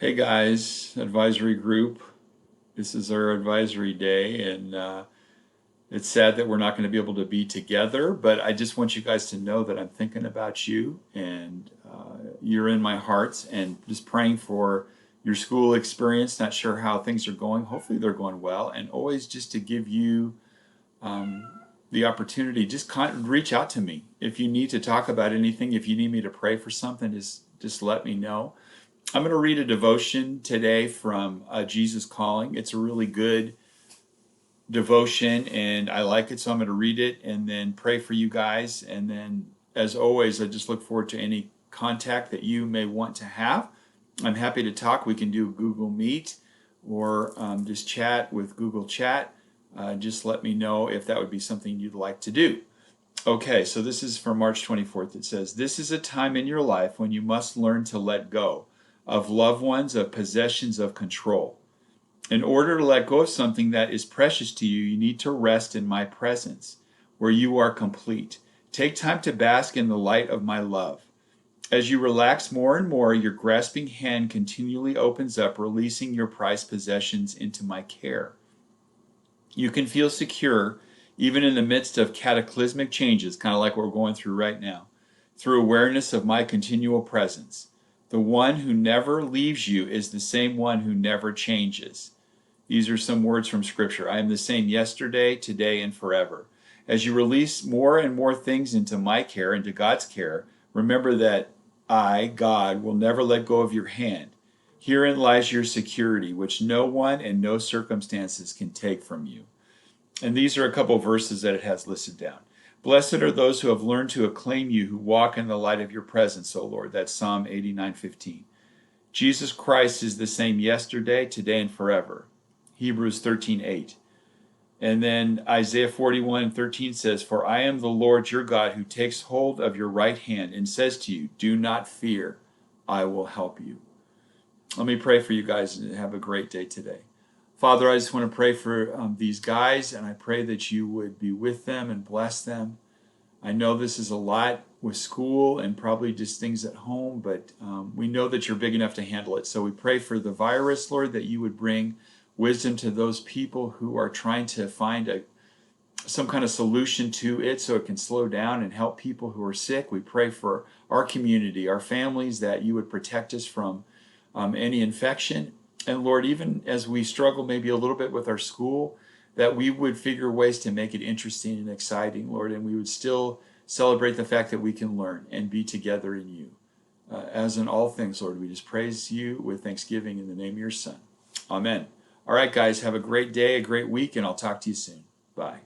Hey guys, advisory group. This is our advisory day, and it's sad that we're not going to be able to be together, but I just want you guys to know that I'm thinking about you and you're in my heart and just praying for your school experience. Not sure how things are going. Hopefully, they're going well, and always just to give you the opportunity, just reach out to me. If you need to talk about anything, if you need me to pray for something, just let me know. I'm going to read a devotion today from Jesus Calling. It's a really good devotion and I like it, so I'm going to read it and then pray for you guys. And then, as always, I just look forward to any contact that you may want to have. I'm happy to talk. We can do Google Meet or just chat with Google Chat. Just let me know if that would be something you'd like to do. Okay, so this is from March 24th. It says, "This is a time in your life when you must learn to let go of loved ones, of possessions, of control. In order to let go of something that is precious to you, you need to rest in my presence, where you are complete. Take time to bask in the light of my love. As you relax more and more, your grasping hand continually opens up, releasing your prized possessions into my care. You can feel secure even in the midst of cataclysmic changes, kind of like what we're going through right now, through awareness of my continual presence. The one who never leaves you is the same one who never changes." These are some words from Scripture. "I am the same yesterday, today, and forever." As you release more and more things into my care, into God's care, remember that I, God, will never let go of your hand. Herein lies your security, which no one and no circumstances can take from you. And these are a couple of verses that it has listed down. "Blessed are those who have learned to acclaim you, who walk in the light of your presence, O Lord." That's Psalm 89:15. Jesus Christ is the same yesterday, today, and forever. Hebrews 13:8. And then Isaiah 41:13 says, "For I am the Lord your God who takes hold of your right hand and says to you, do not fear, I will help you." Let me pray for you guys and have a great day today. Father, I just want to pray for these guys, and I pray that you would be with them and bless them. I know this is a lot with school and probably just things at home, but we know that you're big enough to handle it. So we pray for the virus, Lord, that you would bring wisdom to those people who are trying to find some kind of solution to it so it can slow down and help people who are sick. We pray for our community, our families, that you would protect us from any infection. And Lord, even as we struggle maybe a little bit with our school, that we would figure ways to make it interesting and exciting, Lord, and we would still celebrate the fact that we can learn and be together in you. As in all things, Lord, we just praise you with thanksgiving in the name of your Son. Amen. All right, guys, have a great day, a great week, and I'll talk to you soon. Bye.